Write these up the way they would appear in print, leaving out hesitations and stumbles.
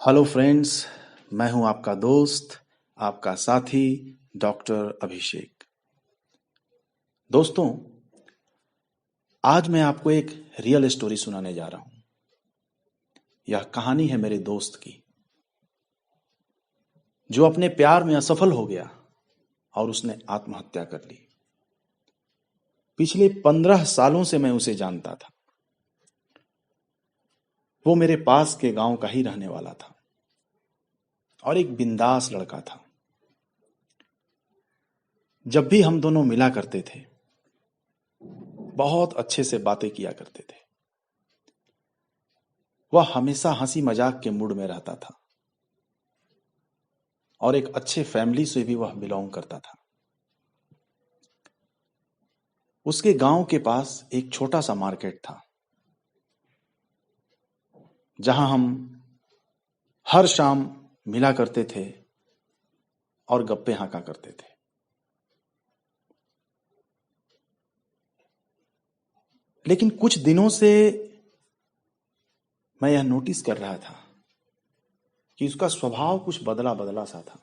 Hello friends. मैं हूं आपका दोस्त, आपका साथी डॉक्टर अभिषेक। दोस्तों, आज मैं आपको एक रियल स्टोरी सुनाने जा रहा हूं। यह कहानी है मेरे दोस्त की, जो अपने प्यार में असफल हो गया और उसने आत्महत्या कर ली। पिछले 15 सालों से मैं उसे जानता था। वो मेरे पास के गांव का ही रहने वाला था और एक बिंदास लड़का था। जब भी हम दोनों मिला करते थे, बहुत अच्छे से बातें किया करते थे। वह हमेशा हंसी मजाक के मूड में रहता था और एक अच्छे फैमिली से भी वह बिलोंग करता था। उसके गांव के पास एक छोटा सा मार्केट था, जहां हम हर शाम मिला करते थे और गप्पे हाँका करते थे। लेकिन कुछ दिनों से मैं यह नोटिस कर रहा था कि उसका स्वभाव कुछ बदला बदला सा था।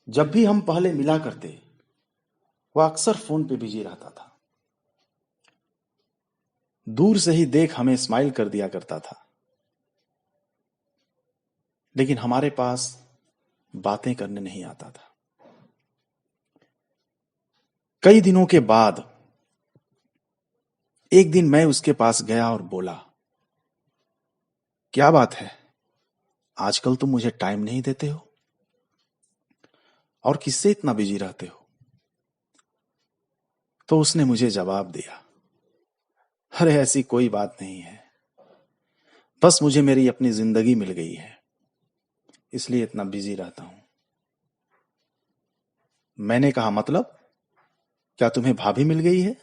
जब भी हम पहले मिला करते, वह अक्सर फोन पे बिजी रहता था। दूर से ही देख हमें स्माइल कर दिया करता था, लेकिन हमारे पास बातें करने नहीं आता था। कई दिनों के बाद एक दिन मैं उसके पास गया और बोला, क्या बात है, आजकल तुम मुझे टाइम नहीं देते हो और किससे इतना बिजी रहते हो? तो उसने मुझे जवाब दिया, अरे ऐसी कोई बात नहीं है, बस मुझे मेरी अपनी जिंदगी मिल गई है, इसलिए इतना बिजी रहता हूं। मैंने कहा, मतलब क्या तुम्हें भाभी मिल गई है?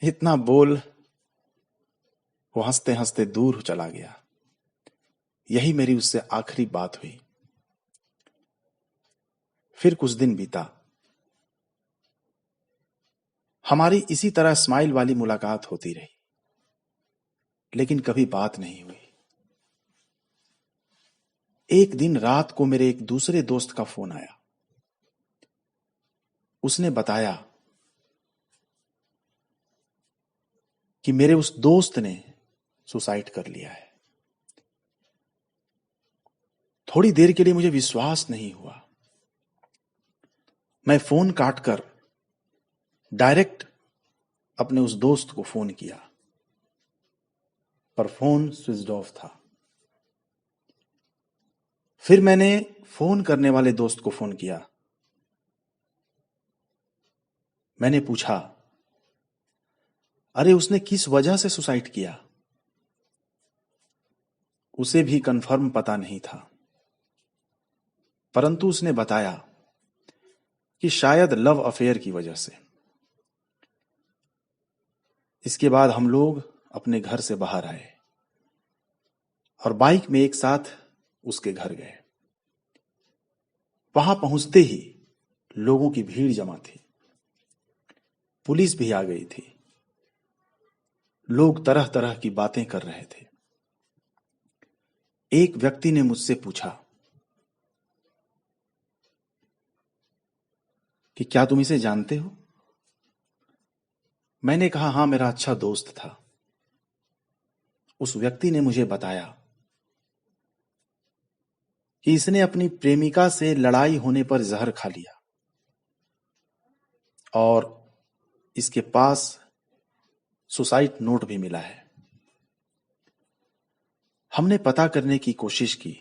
इतना बोल वो हंसते हंसते दूर चला गया। यही मेरी उससे आखिरी बात हुई। फिर कुछ दिन बीता। हमारी इसी तरह स्माइल वाली मुलाकात होती रही, लेकिन कभी बात नहीं हुई। एक दिन रात को मेरे एक दूसरे दोस्त का फोन आया। उसने बताया कि मेरे उस दोस्त ने सुसाइड कर लिया है। थोड़ी देर के लिए मुझे विश्वास नहीं हुआ। मैं फोन काटकर डायरेक्ट अपने उस दोस्त को फोन किया, पर फोन स्विच ऑफ था। फिर मैंने फोन करने वाले दोस्त को फोन किया। मैंने पूछा, अरे उसने किस वजह से सुसाइड किया? उसे भी कंफर्म पता नहीं था, परंतु उसने बताया कि शायद लव अफेयर की वजह से। इसके बाद हम लोग अपने घर से बाहर आए और बाइक में एक साथ उसके घर गए। वहां पहुंचते ही लोगों की भीड़ जमा थी, पुलिस भी आ गई थी। लोग तरह तरह की बातें कर रहे थे। एक व्यक्ति ने मुझसे पूछा कि क्या तुम इसे जानते हो? मैंने कहा, हाँ, मेरा अच्छा दोस्त था। उस व्यक्ति ने मुझे बताया कि इसने अपनी प्रेमिका से लड़ाई होने पर जहर खा लिया और इसके पास सुसाइड नोट भी मिला है। हमने पता करने की कोशिश की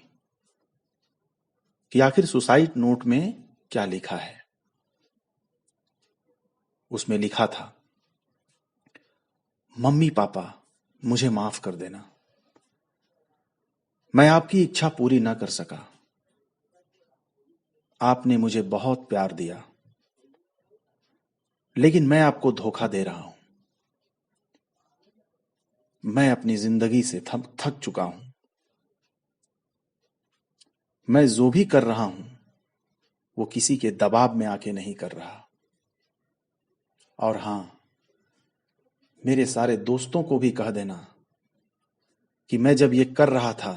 कि आखिर सुसाइड नोट में क्या लिखा है। उसमें लिखा था, मम्मी पापा मुझे माफ कर देना, मैं आपकी इच्छा पूरी न कर सका। आपने मुझे बहुत प्यार दिया, लेकिन मैं आपको धोखा दे रहा हूं। मैं अपनी जिंदगी से थक चुका हूं। मैं जो भी कर रहा हूं वो किसी के दबाव में आके नहीं कर रहा। और हां, मेरे सारे दोस्तों को भी कह देना कि मैं जब ये कर रहा था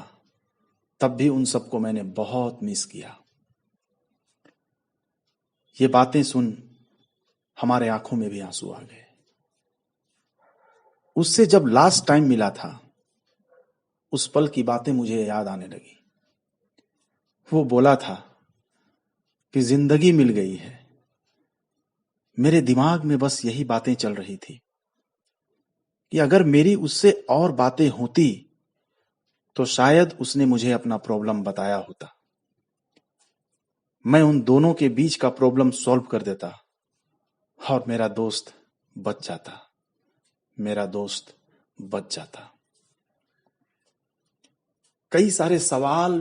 तब भी उन सबको मैंने बहुत मिस किया। ये बातें सुन हमारे आंखों में भी आंसू आ गए। उससे जब लास्ट टाइम मिला था उस पल की बातें मुझे याद आने लगी। वो बोला था कि जिंदगी मिल गई है। मेरे दिमाग में बस यही बातें चल रही थी कि अगर मेरी उससे और बातें होती तो शायद उसने मुझे अपना प्रॉब्लम बताया होता। मैं उन दोनों के बीच का प्रॉब्लम सॉल्व कर देता और मेरा दोस्त बच जाता। मेरा दोस्त बच जाता। कई सारे सवाल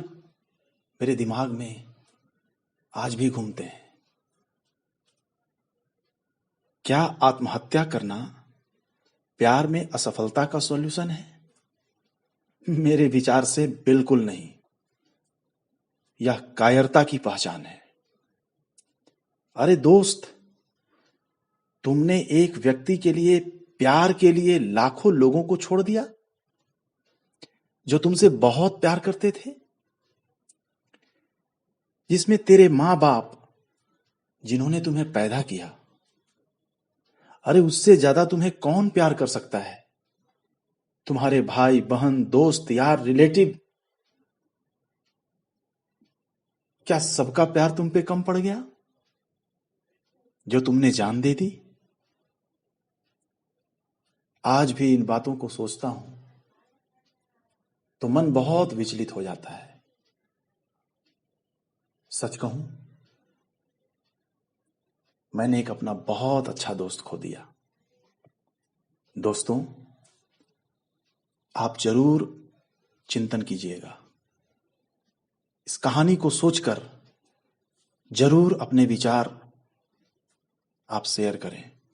मेरे दिमाग में आज भी घूमते हैं। क्या आत्महत्या करना प्यार में असफलता का सॉल्यूशन है? मेरे विचार से बिल्कुल नहीं। यह कायरता की पहचान है। अरे दोस्त, तुमने एक व्यक्ति के लिए, प्यार के लिए लाखों लोगों को छोड़ दिया जो तुमसे बहुत प्यार करते थे, जिसमें तेरे मां बाप जिन्होंने तुम्हें पैदा किया। अरे उससे ज्यादा तुम्हें कौन प्यार कर सकता है? तुम्हारे भाई बहन, दोस्त, यार, रिलेटिव, क्या सबका प्यार तुम पे कम पड़ गया जो तुमने जान दे दी? आज भी इन बातों को सोचता हूं तो मन बहुत विचलित हो जाता है। सच कहूं, मैंने एक अपना बहुत अच्छा दोस्त खो दिया। दोस्तों, आप जरूर चिंतन कीजिएगा। इस कहानी को सोचकर जरूर अपने विचार आप शेयर करें।